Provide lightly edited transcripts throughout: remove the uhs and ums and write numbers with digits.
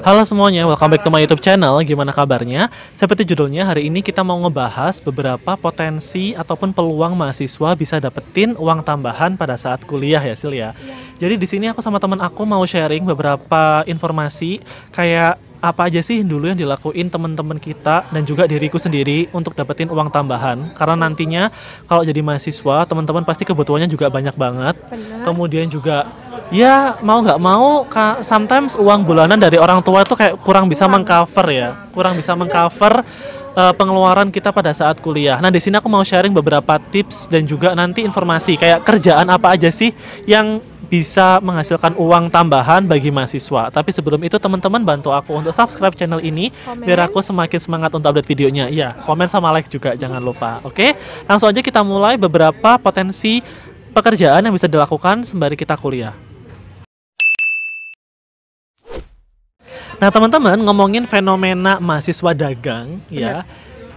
Halo semuanya, welcome back to my YouTube channel. Gimana kabarnya? Seperti judulnya, hari ini kita mau ngebahas beberapa potensi ataupun peluang mahasiswa bisa dapetin uang tambahan pada saat kuliah ya, Sil ya. Jadi di sini aku sama teman aku mau sharing beberapa informasi kayak apa aja sih dulu yang dilakuin teman-teman kita dan juga diriku sendiri untuk dapetin uang tambahan. Karena nantinya kalau jadi mahasiswa, teman-teman pasti kebutuhannya juga banyak banget. Benar. Kemudian juga ya mau nggak mau, sometimes uang bulanan dari orang tua tuh kayak kurang bisa mengcover ya, kurang bisa mengcover pengeluaran kita pada saat kuliah. Nah di sini aku mau sharing beberapa tips dan juga nanti informasi kayak kerjaan apa aja sih yang bisa menghasilkan uang tambahan bagi mahasiswa. Tapi sebelum itu teman-teman bantu aku untuk subscribe channel ini biar aku semakin semangat untuk update videonya. Iya, komen sama like juga jangan lupa. Oke, langsung aja kita mulai beberapa potensi pekerjaan yang bisa dilakukan sembari kita kuliah. Nah teman-teman, ngomongin fenomena mahasiswa dagang ya,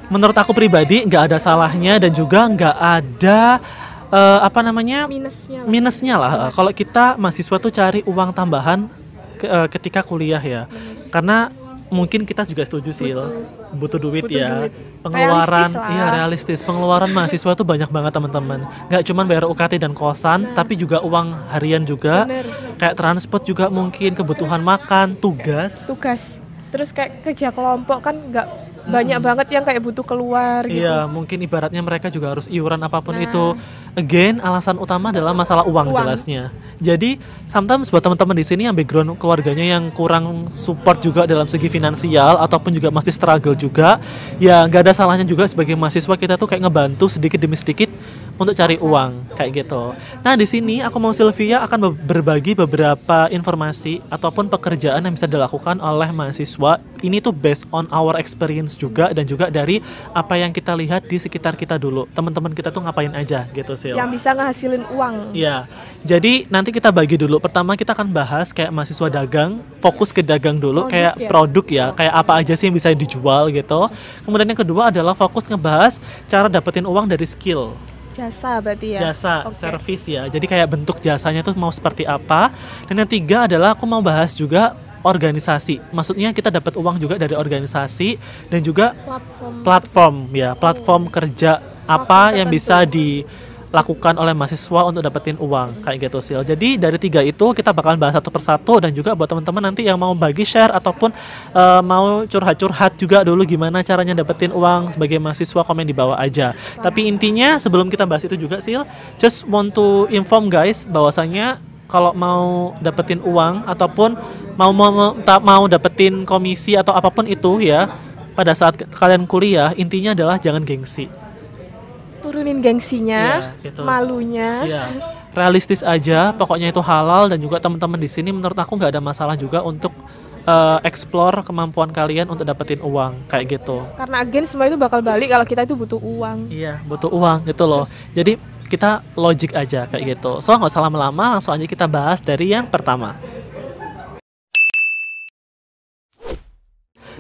menurut aku pribadi nggak ada salahnya dan juga nggak ada minusnya lah kalau kita mahasiswa tuh cari uang tambahan ketika kuliah ya. Karena mungkin kita juga setuju sih butuh duit ya. Pengeluaran realistis. Pengeluaran mahasiswa tuh banyak banget teman-teman. Nggak cuma bayar UKT dan kosan, tapi juga uang harian juga. Kayak transport juga mungkin, kebutuhan makan, tugas. Terus kayak kerja kelompok kan nggak banyak banget yang kayak butuh keluar gitu. Iya, mungkin ibaratnya mereka juga harus iuran apapun itu. Again, alasan utama adalah masalah uang jelasnya. Jadi, sometimes buat teman-teman di sini yang background keluarganya yang kurang support juga dalam segi finansial ataupun juga masih struggle juga, ya nggak ada salahnya juga sebagai mahasiswa kita tuh kayak ngebantu sedikit demi sedikit untuk cari uang kayak gitu. Nah, di sini aku mau Sylvia akan berbagi beberapa informasi ataupun pekerjaan yang bisa dilakukan oleh mahasiswa. Ini tuh based on our experience juga dan juga dari apa yang kita lihat di sekitar kita dulu. Teman-teman kita tuh ngapain aja gitu, Sil. Yang bisa ngehasilin uang. Iya. Jadi nanti kita bagi dulu. Pertama kita akan bahas kayak mahasiswa dagang, fokus ke dagang dulu, kayak produk ya, kayak apa aja sih yang bisa dijual gitu. Kemudian yang kedua adalah fokus ngebahas cara dapetin uang dari skill. Jasa berarti ya? Jasa, service ya. Jadi kayak bentuk jasanya tuh mau seperti apa. Dan yang tiga adalah aku mau bahas juga organisasi. Maksudnya kita dapat uang juga dari organisasi dan juga platform ya, platform kerja apa yang bisa dilakukan oleh mahasiswa untuk dapetin uang kayak gitu, Sil. Jadi dari tiga itu kita bakalan bahas satu persatu dan juga buat teman-teman nanti yang mau bagi share ataupun mau curhat-curhat juga dulu gimana caranya dapetin uang sebagai mahasiswa, komen di bawah aja. Tapi intinya sebelum kita bahas itu juga, Sil, just want to inform guys bahwasanya kalau mau dapetin uang ataupun mau dapetin komisi atau apapun itu ya, pada saat kalian kuliah intinya adalah jangan gengsi. Turunin gengsinya, gitu. Malunya. Realistis aja, pokoknya itu halal. Dan juga teman-teman di sini menurut aku nggak ada masalah juga untuk explore kemampuan kalian untuk dapetin uang kayak gitu. Karena again semua itu bakal balik kalau kita itu butuh uang. Iya, butuh uang gitu loh. Jadi kita logik aja kayak gitu. So nggak usah lama-lama, langsung aja kita bahas dari yang pertama.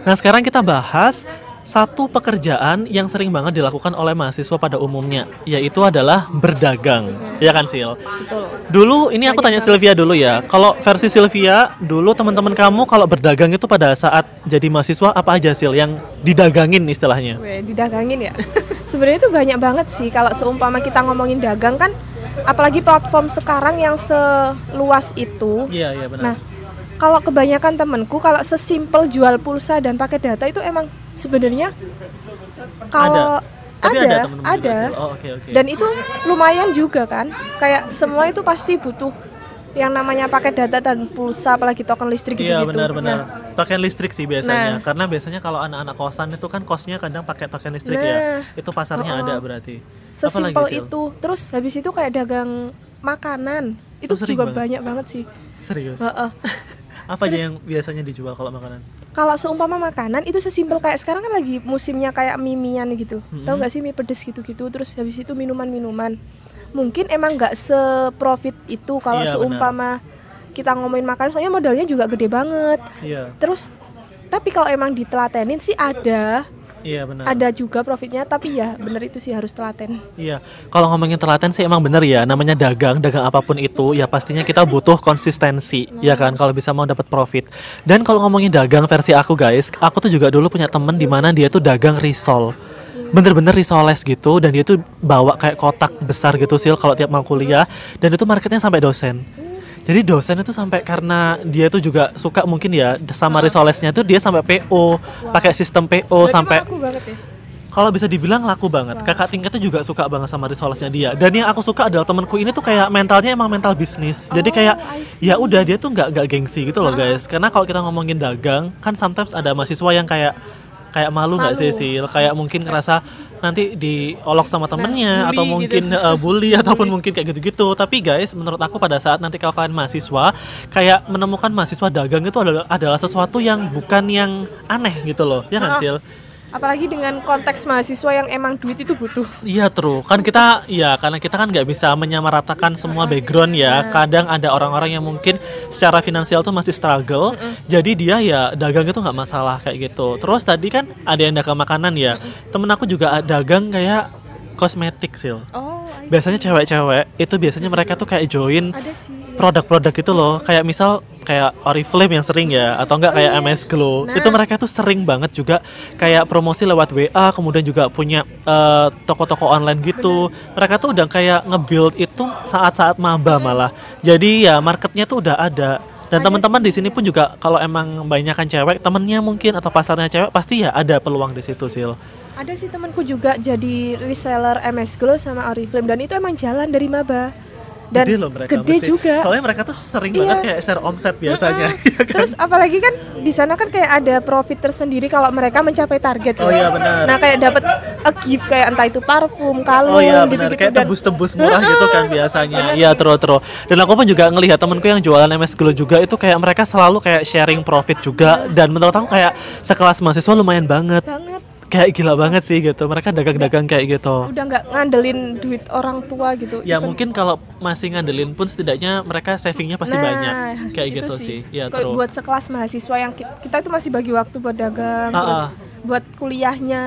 Nah sekarang kita bahas satu pekerjaan yang sering banget dilakukan oleh mahasiswa pada umumnya, yaitu adalah berdagang. Ya kan, Sil? Betul. Dulu ini aku tanya Sylvia dulu ya. Kalau versi Sylvia, dulu teman-teman kamu kalau berdagang itu pada saat jadi mahasiswa apa aja, Sil, yang didagangin istilahnya? Didagangin ya? Sebenarnya itu banyak banget sih. Kalau seumpama kita ngomongin dagang kan, apalagi platform sekarang yang seluas itu. Iya benar. Nah, kalau kebanyakan temenku kalau sesimpel jual pulsa dan pakai data itu emang sebenarnya kalau ada. Dan itu lumayan juga kan. Kayak semua itu pasti butuh yang namanya pakai data dan pulsa, apalagi token listrik gitu-gitu. Iya benar-benar. Token listrik sih biasanya. Karena biasanya kalau anak-anak kosan itu kan kosnya kadang pakai token listrik ya. Itu pasarnya ada berarti. Sesimpel itu. Terus habis itu kayak dagang makanan. Itu juga banyak banget sih. Serius? Apa aja yang biasanya dijual kalau makanan? Kalau seumpama makanan itu sesimpel kayak sekarang kan lagi musimnya kayak mie-mian gitu. Tahu nggak sih mie pedes gitu-gitu. Terus habis itu minuman-minuman. Mungkin emang nggak seprofit itu kalau seumpama kita ngomongin makanan, soalnya modalnya juga gede banget. Terus tapi kalau emang ditelatenin sih ada Iya benar. Ada juga profitnya, tapi ya benar itu sih harus telaten. Iya, kalau ngomongin telaten sih emang bener ya, namanya dagang apapun itu ya pastinya kita butuh konsistensi, ya kan, kalau bisa mau dapat profit. Dan kalau ngomongin dagang versi aku guys, aku tuh juga dulu punya temen di mana dia tuh dagang risol. Bener-bener risoles gitu, dan dia tuh bawa kayak kotak besar gitu Sil kalau tiap mau kuliah, dan itu marketnya sampai dosen. Jadi dosen itu sampai karena dia tuh juga suka mungkin ya sama risolesnya tuh dia sampai PO, pakai sistem PO. Berarti sampai laku banget ya? Kalau bisa dibilang laku banget. Kakak tingkatnya juga suka banget sama risolesnya dia. Dan yang aku suka adalah temanku ini tuh kayak mentalnya emang mental bisnis. Jadi kayak ya udah dia tuh nggak gengsi gitu loh guys. Karena kalau kita ngomongin dagang kan sometimes ada mahasiswa yang kayak malu nggak sih Sil, kayak mungkin ngerasa nanti diolok sama temennya atau mungkin gitu. Bully ataupun mungkin kayak gitu-gitu. Tapi guys, menurut aku pada saat nanti kalau kalian mahasiswa kayak menemukan mahasiswa dagang itu adalah sesuatu yang bukan yang aneh gitu loh, ya kan Sil? Apalagi dengan konteks mahasiswa yang emang duit itu butuh. Iya true, kan kita ya karena kita kan nggak bisa menyamaratakan semua background ya. Kadang ada orang-orang yang mungkin secara finansial tuh masih struggle, jadi dia ya dagang itu nggak masalah kayak gitu. Terus tadi kan ada yang dagang makanan ya, temen aku juga dagang kayak kosmetik Sil. Biasanya cewek-cewek itu biasanya mereka tuh kayak join produk-produk itu loh, kayak misal kayak Oriflame yang sering ya, atau enggak kayak MS Glow. Itu mereka tuh sering banget juga kayak promosi lewat WA, kemudian juga punya toko-toko online gitu. Mereka tuh udah kayak nge-build itu saat-saat maba malah. Jadi ya marketnya tuh udah ada. Dan teman-teman di sini pun juga kalau emang banyakan cewek, temennya mungkin atau pasarnya cewek pasti ya ada peluang di situ Sil. Ada sih temanku juga jadi reseller MS Glow sama Oriflame, dan itu emang jalan dari maba. Dan gede loh mereka, gede mesti. juga. Soalnya mereka tuh sering banget kayak share omset biasanya. Terus apalagi kan di sana kan kayak ada profit tersendiri kalau mereka mencapai target. Oh iya benar. Nah kayak dapat a gift kayak entah itu parfum, kalung, gitu-gitu. Kayak tebus-tebus murah gitu kan biasanya. Iya terus. Dan aku pun juga ngelihat temanku yang jualan MS Glow juga itu kayak mereka selalu kayak sharing profit juga. Dan menurut aku kayak sekelas mahasiswa lumayan banget. Kayak gila banget sih gitu, mereka dagang-dagang kayak gitu. Udah nggak ngandelin duit orang tua gitu. Ya mungkin kalau masih ngandelin pun setidaknya mereka savingnya pasti banyak. Kayak gitu sih. Ya, buat sekelas mahasiswa yang kita itu masih bagi waktu buat dagang, terus buat kuliahnya.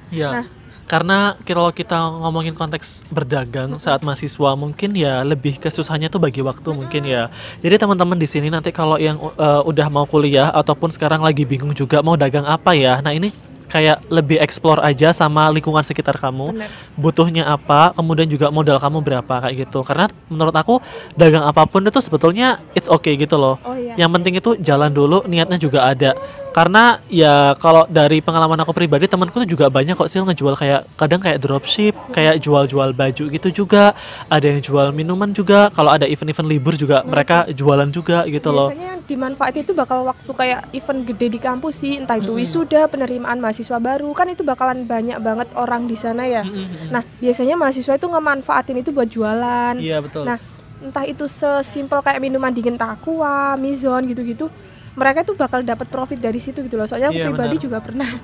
Ya. Karena kalau kita ngomongin konteks berdagang saat mahasiswa mungkin ya lebih kesusahannya tuh bagi waktu mungkin ya. Jadi teman-teman di sini nanti kalau yang udah mau kuliah ataupun sekarang lagi bingung juga mau dagang apa ya. Nah, ini kayak lebih explore aja sama lingkungan sekitar kamu. Butuhnya apa, kemudian juga modal kamu berapa kayak gitu. Karena menurut aku dagang apapun itu sebetulnya it's okay gitu loh. Yang penting itu jalan dulu, niatnya juga ada. Karena ya kalau dari pengalaman aku pribadi, temanku tuh juga banyak kok Sil ngejual kayak kadang kayak dropship, kayak jual-jual baju gitu juga. Ada yang jual minuman juga. Kalau ada event-event libur juga mereka jualan juga gitu loh. Biasanya yang dimanfaatin itu bakal waktu kayak event gede di kampus sih, entah itu wisuda, penerimaan mahasiswa baru, kan itu bakalan banyak banget orang di sana ya. Nah, biasanya mahasiswa itu ngemanfaatin itu buat jualan. Iya, betul. Nah, entah itu sesimpel kayak minuman dingin Aqua, Mizon gitu-gitu. Mereka tuh bakal dapat profit dari situ gitu loh. Soalnya aku pribadi juga pernah.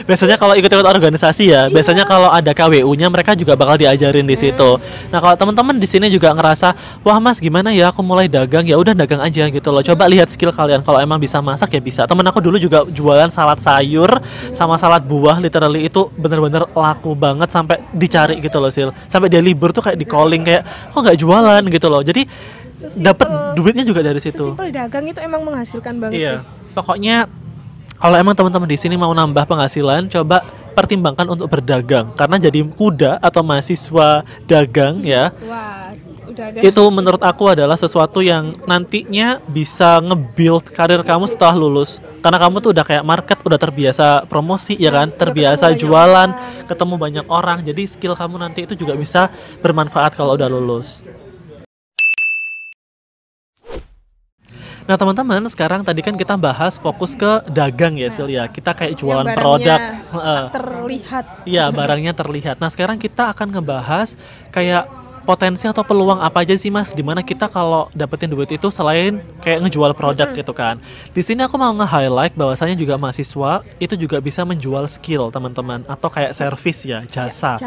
Biasanya kalau ikut-ikut organisasi ya, biasanya kalau ada KWU-nya mereka juga bakal diajarin di situ. Nah, kalau teman-teman di sini juga ngerasa, "Wah, Mas, gimana ya aku mulai dagang?" Ya udah dagang aja gitu loh. Coba lihat skill kalian. Kalau emang bisa masak ya bisa. Temen aku dulu juga jualan salad sayur sama salad buah, literally itu bener-bener laku banget sampai dicari gitu loh, Sil. Sampai dia libur tuh kayak di calling kayak, "Kok nggak jualan?" gitu loh. Jadi dapat duitnya juga dari situ. Sesimpel dagang itu emang menghasilkan banget sih. Pokoknya kalau emang teman-teman di sini mau nambah penghasilan, coba pertimbangkan untuk berdagang. Karena jadi kuda atau mahasiswa dagang ya. Wah, udah ada. Itu menurut aku adalah sesuatu yang nantinya bisa nge-build karir kamu setelah lulus. Karena kamu tuh udah kayak market, udah terbiasa promosi ya kan, terbiasa jualan, ketemu banyak orang. Jadi skill kamu nanti itu juga bisa bermanfaat kalau udah lulus. Nah teman-teman, sekarang tadi kan kita bahas fokus ke dagang ya Sil ya. Kita kayak jualan produk terlihat. Iya, barangnya terlihat. Nah sekarang kita akan ngebahas kayak potensi atau peluang apa aja sih Mas, dimana kita kalau dapetin duit itu selain kayak ngejual produk gitu kan. Di sini aku mau nge-highlight bahwasanya juga mahasiswa itu juga bisa menjual skill teman-teman, atau kayak service ya, jasa.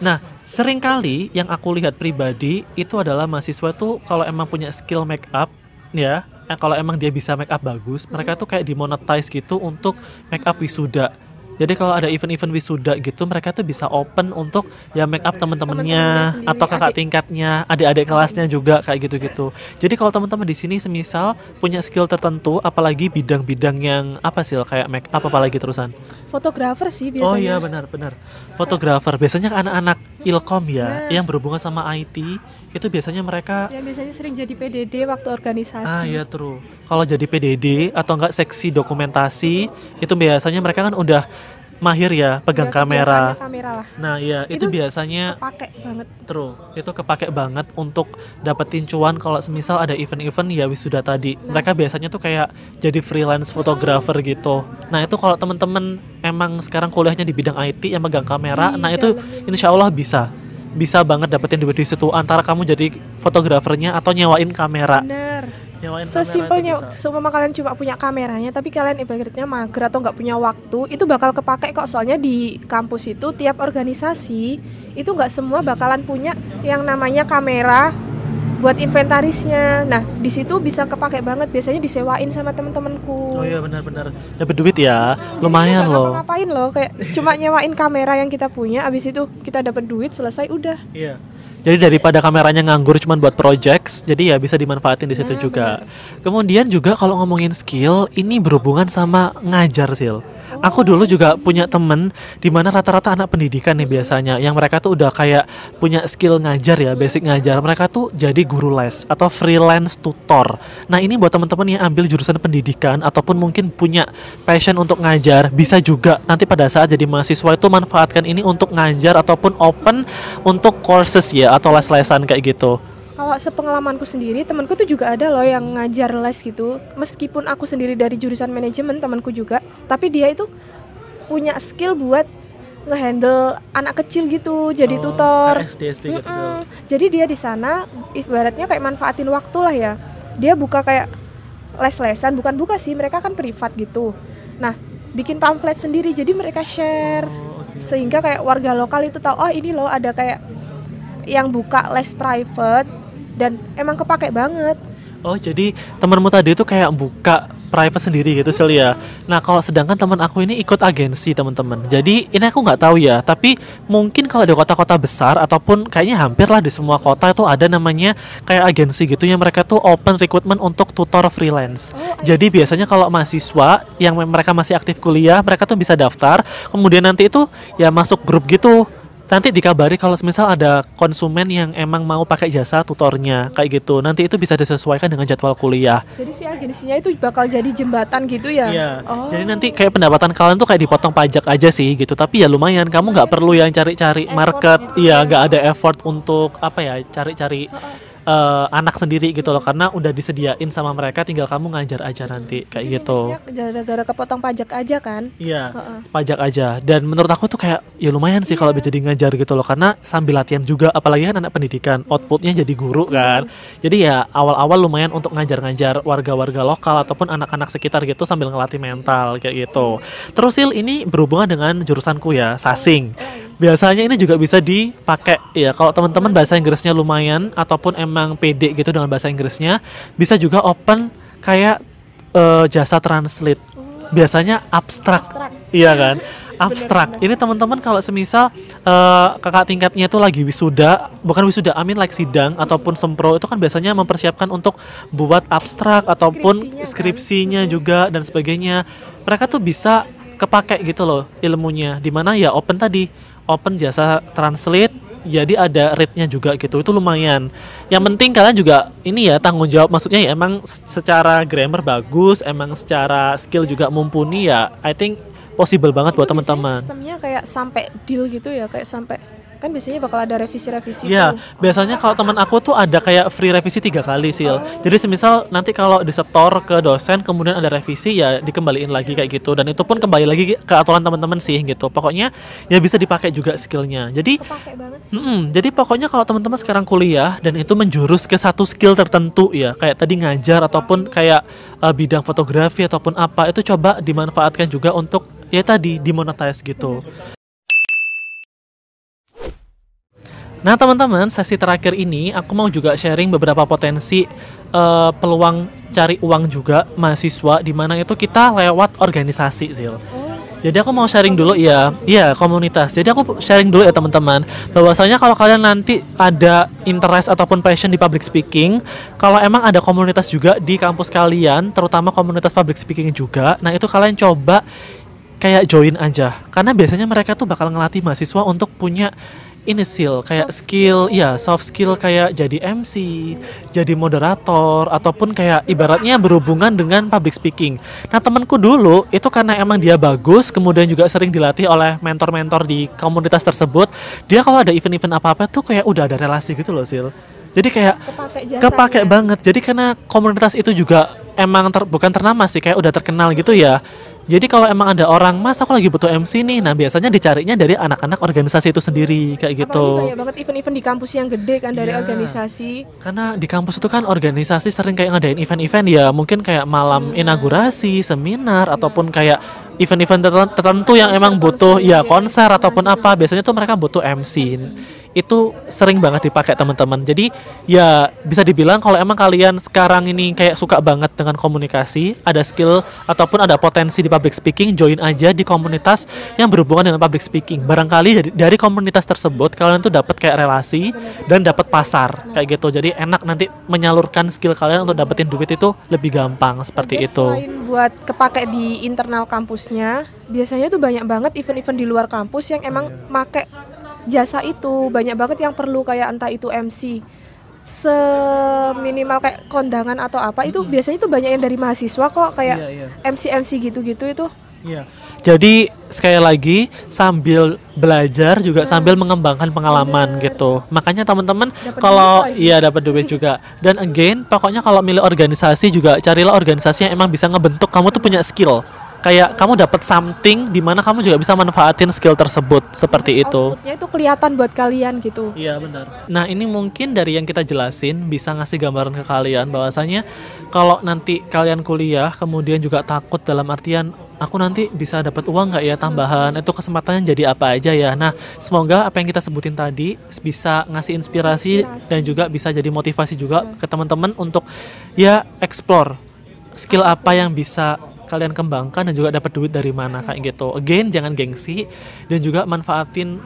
Nah seringkali yang aku lihat pribadi itu adalah mahasiswa tuh kalau emang punya skill make up ya, kalau emang dia bisa make up bagus, mereka tuh kayak dimonetize gitu untuk make up wisuda. Jadi kalau ada event-event wisuda gitu, mereka tuh bisa open untuk ya make up teman-temannya atau kakak tingkatnya, adik-adik kelasnya juga kayak gitu-gitu. Jadi kalau teman-teman di sini semisal punya skill tertentu, apalagi bidang-bidang yang apa sih kayak make up apalagi terusan? Fotografer sih biasanya. Oh iya benar-benar. Fotografer biasanya anak-anak Ilkom ya, yang berhubungan sama IT itu biasanya mereka ya biasanya sering jadi PDD waktu organisasi. Ah iya true. Kalau jadi PDD atau enggak seksi dokumentasi itu biasanya mereka kan udah mahir ya pegang kamera. Lah. Nah iya itu biasanya kepake banget. True. Itu kepake banget untuk dapetin cuan kalau semisal ada event-event ya wisuda tadi. Mereka biasanya tuh kayak jadi freelance photographer gitu. Nah itu kalau teman-teman emang sekarang kuliahnya di bidang IT yang megang kamera, nah itu insya Allah bisa banget dapetin duit di situ antara kamu jadi fotografernya atau nyewain kamera. Bener. Sesimpelnya semua kalian cuma punya kameranya tapi kalian ibaratnya mager atau nggak punya waktu, itu bakal kepake kok. Soalnya di kampus itu tiap organisasi itu nggak semua bakalan punya yang namanya kamera buat inventarisnya. Nah di situ bisa kepake banget, biasanya disewain sama temen-temenku. Oh iya benar-benar dapat duit ya, lumayan loh. Ngapain loh, kayak cuma nyewain kamera yang kita punya, abis itu kita dapat duit, selesai udah. Iya. Jadi daripada kameranya nganggur cuma buat projects, jadi ya bisa dimanfaatin di situ juga. Kemudian juga kalau ngomongin skill, ini berhubungan sama ngajar Sil. Aku dulu juga punya temen di mana rata-rata anak pendidikan nih biasanya, yang mereka tuh udah kayak punya skill ngajar ya, basic ngajar. Mereka tuh jadi guru les atau freelance tutor. Nah ini buat teman-teman yang ambil jurusan pendidikan ataupun mungkin punya passion untuk ngajar, bisa juga nanti pada saat jadi mahasiswa itu manfaatkan ini untuk ngajar ataupun open untuk courses ya atau les-lesan kayak gitu. Kalau sepengalamanku sendiri, temanku tuh juga ada loh yang ngajar les gitu. Meskipun aku sendiri dari jurusan manajemen, temanku juga, tapi dia itu punya skill buat ngehandle anak kecil gitu, jadi tutor. SD gitu. Jadi dia di sana ibaratnya kayak manfaatin waktu lah ya. Dia buka kayak les-lesan, bukan buka sih, mereka kan privat gitu. Nah, bikin pamflet sendiri, jadi mereka share. Sehingga kayak warga lokal itu tahu, oh ini loh ada kayak yang buka les private. Dan emang kepake banget. Oh jadi temanmu tadi itu kayak buka private sendiri gitu Sil ya. Nah kalau sedangkan teman aku ini ikut agensi teman-teman. Jadi ini aku nggak tahu ya. Tapi mungkin kalau di kota-kota besar ataupun kayaknya hampir lah di semua kota itu ada namanya kayak agensi gitu yang mereka tuh open recruitment untuk tutor freelance. Jadi biasanya kalau mahasiswa yang mereka masih aktif kuliah, mereka tuh bisa daftar. Kemudian nanti itu ya masuk grup gitu. Nanti dikabari kalau misal ada konsumen yang emang mau pakai jasa tutornya kayak gitu. Nanti itu bisa disesuaikan dengan jadwal kuliah. Jadi si agensinya itu bakal jadi jembatan gitu ya? Iya. Jadi nanti kayak pendapatan kalian tuh kayak dipotong pajak aja sih gitu. Tapi ya lumayan, kamu nggak perlu yang cari-cari market. Iya, nggak ada effort untuk apa ya cari-cari anak sendiri gitu loh, karena udah disediain sama mereka, tinggal kamu ngajar aja nanti kayak jadi gitu. Gara-gara kepotong pajak aja kan? Iya, pajak aja. Dan menurut aku tuh kayak ya lumayan sih kalau bisa jadi ngajar gitu loh, karena sambil latihan juga, apalagi kan anak pendidikan, outputnya jadi guru kan. Jadi ya awal-awal lumayan untuk ngajar-ngajar warga-warga lokal ataupun anak-anak sekitar gitu sambil ngelatih mental kayak gitu. Terus Sil, ini berhubungan dengan jurusanku ya, sasing. Biasanya ini juga bisa dipakai ya kalau teman-teman bahasa Inggrisnya lumayan ataupun emang pede gitu dengan bahasa Inggrisnya, bisa juga open kayak jasa translate. Biasanya abstrak. Iya kan? Abstrak. Ini teman-teman kalau semisal kakak tingkatnya itu lagi wisuda, bukan wisuda, like sidang ataupun sempro, itu kan biasanya mempersiapkan untuk buat abstrak ataupun skripsinya juga dan sebagainya. Mereka tuh bisa kepake gitu loh ilmunya, dimana ya open tadi, open jasa translate, jadi ada rate-nya juga gitu, itu lumayan. Yang penting kalian juga ini ya tanggung jawab, maksudnya ya emang secara grammar bagus, emang secara skill juga mumpuni ya, I think possible banget buat teman-teman. Sistemnya kayak sampai deal gitu ya, kayak sampai kan biasanya bakal ada revisi-revisi. Iya, biasanya kalau teman aku tuh ada kayak free revisi 3 kali Sil. Jadi semisal nanti kalau disetor ke dosen kemudian ada revisi ya dikembaliin lagi kayak gitu, dan itu pun kembali lagi ke aturan teman-teman sih gitu. Pokoknya ya bisa dipakai juga skillnya. Jadi jadi pokoknya kalau teman-teman sekarang kuliah dan itu menjurus ke satu skill tertentu ya, kayak tadi ngajar ataupun kayak bidang fotografi ataupun apa, itu coba dimanfaatkan juga untuk ya tadi dimonetize gitu. Nah teman-teman, sesi terakhir ini aku mau juga sharing beberapa potensi peluang cari uang juga mahasiswa, di mana itu kita lewat organisasi Zil. Jadi aku mau sharing dulu ya, iya komunitas. Jadi aku sharing dulu ya teman-teman, bahwasanya kalau kalian nanti ada interest ataupun passion di public speaking, kalau emang ada komunitas juga di kampus kalian, terutama komunitas public speaking juga, nah itu kalian coba kayak join aja, karena biasanya mereka tuh bakal ngelatih mahasiswa untuk punya ini kayak skill, ya soft skill kayak jadi MC, jadi moderator, ataupun kayak ibaratnya berhubungan dengan public speaking. Nah temanku dulu itu karena emang dia bagus, kemudian juga sering dilatih oleh mentor-mentor di komunitas tersebut, dia kalau ada event-event apa-apa tuh kayak udah ada relasi gitu loh Sil. Jadi kayak kepake banget. Jadi karena komunitas itu juga emang bukan ternama sih, kayak udah terkenal gitu ya. Jadi kalau emang ada orang, mas aku lagi butuh MC nih, nah biasanya dicarinya dari anak-anak organisasi itu sendiri kayak gitu. Apalagi banyak banget event-event di kampus yang gede kan dari organisasi. Karena di kampus itu kan organisasi sering kayak ngadain event-event ya, mungkin kayak malam inaugurasi, seminar, ataupun kayak event-event tertentu yang emang butuh ya konser ataupun apa. Biasanya tuh mereka butuh MC. Itu sering banget dipakai teman-teman. Jadi ya bisa dibilang kalau emang kalian sekarang ini kayak suka banget dengan komunikasi, ada skill ataupun ada potensi di public speaking, join aja di komunitas yang berhubungan dengan public speaking. Barangkali dari komunitas tersebut kalian tuh dapat kayak relasi dan dapat pasar kayak gitu. Jadi enak nanti menyalurkan skill kalian untuk dapetin duit itu lebih gampang seperti itu. Selain buat kepake di internal kampusnya, biasanya tuh banyak banget event-event di luar kampus yang emang make jasa itu. Banyak banget yang perlu kayak entah itu MC seminimal kayak kondangan atau apa, itu biasanya itu banyak yang dari mahasiswa kok, kayak MC gitu-gitu itu. Iya. Jadi sekali lagi sambil belajar juga sambil mengembangkan pengalaman gitu. Makanya teman-teman kalau dapat duit juga. Dan again, pokoknya kalau milih organisasi juga carilah organisasi yang emang bisa ngebentuk kamu tuh punya skill. Kayak kamu dapat something di mana kamu juga bisa manfaatin skill tersebut seperti itu. Outputnya itu kelihatan buat kalian gitu. Iya benar. Nah ini mungkin dari yang kita jelasin bisa ngasih gambaran ke kalian bahwasanya kalau nanti kalian kuliah kemudian juga takut dalam artian aku nanti bisa dapat uang nggak ya tambahan, itu kesempatannya jadi apa aja ya. Nah semoga apa yang kita sebutin tadi bisa ngasih inspirasi dan juga bisa jadi motivasi juga ke teman-teman untuk ya explore skill apa yang bisa kalian kembangkan dan juga dapat duit dari mana kayak gitu. Again, jangan gengsi dan juga manfaatin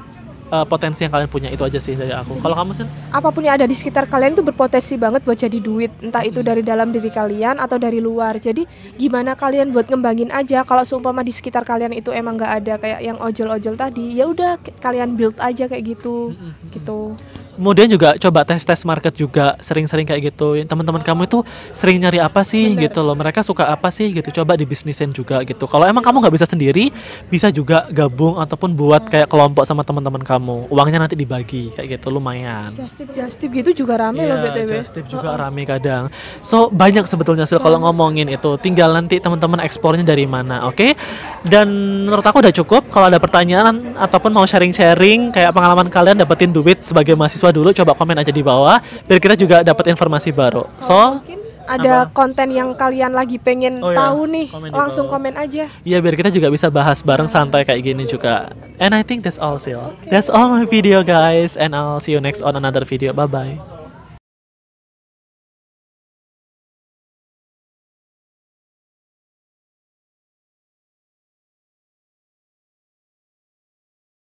potensi yang kalian punya. Itu aja sih dari aku. Kalau kamu sih? Apapun yang ada di sekitar kalian itu berpotensi banget buat jadi duit, entah itu dari dalam diri kalian atau dari luar. Jadi gimana kalian buat ngembangin aja. Kalau seumpama di sekitar kalian itu emang nggak ada kayak yang ojol-ojol tadi, ya udah kalian build aja kayak gitu, gitu. Kemudian juga coba tes market juga, sering-sering kayak gitu. Teman-teman kamu itu sering nyari apa sih gitu loh, mereka suka apa sih gitu, coba dibisnisin juga gitu. Kalau emang kamu nggak bisa sendiri, bisa juga gabung ataupun buat kayak kelompok sama teman-teman kamu, uangnya nanti dibagi kayak gitu, lumayan. Just tip gitu juga rame loh BTW. Just tip juga rame kadang. So banyak sebetulnya sih kalau ngomongin itu, tinggal nanti teman-teman eksplornya dari mana, oke? Dan menurut aku udah cukup. Kalau ada pertanyaan ataupun mau sharing-sharing kayak pengalaman kalian dapetin duit sebagai mahasiswa dulu, coba komen aja di bawah biar kita juga dapat informasi baru. So mungkin ada konten yang kalian lagi pengen tahu nih, langsung komen aja. Iya, biar kita juga bisa bahas bareng santai kayak gini juga. And I think that's all, Sil. That's all my video guys, and I'll see you next on another video. Bye bye.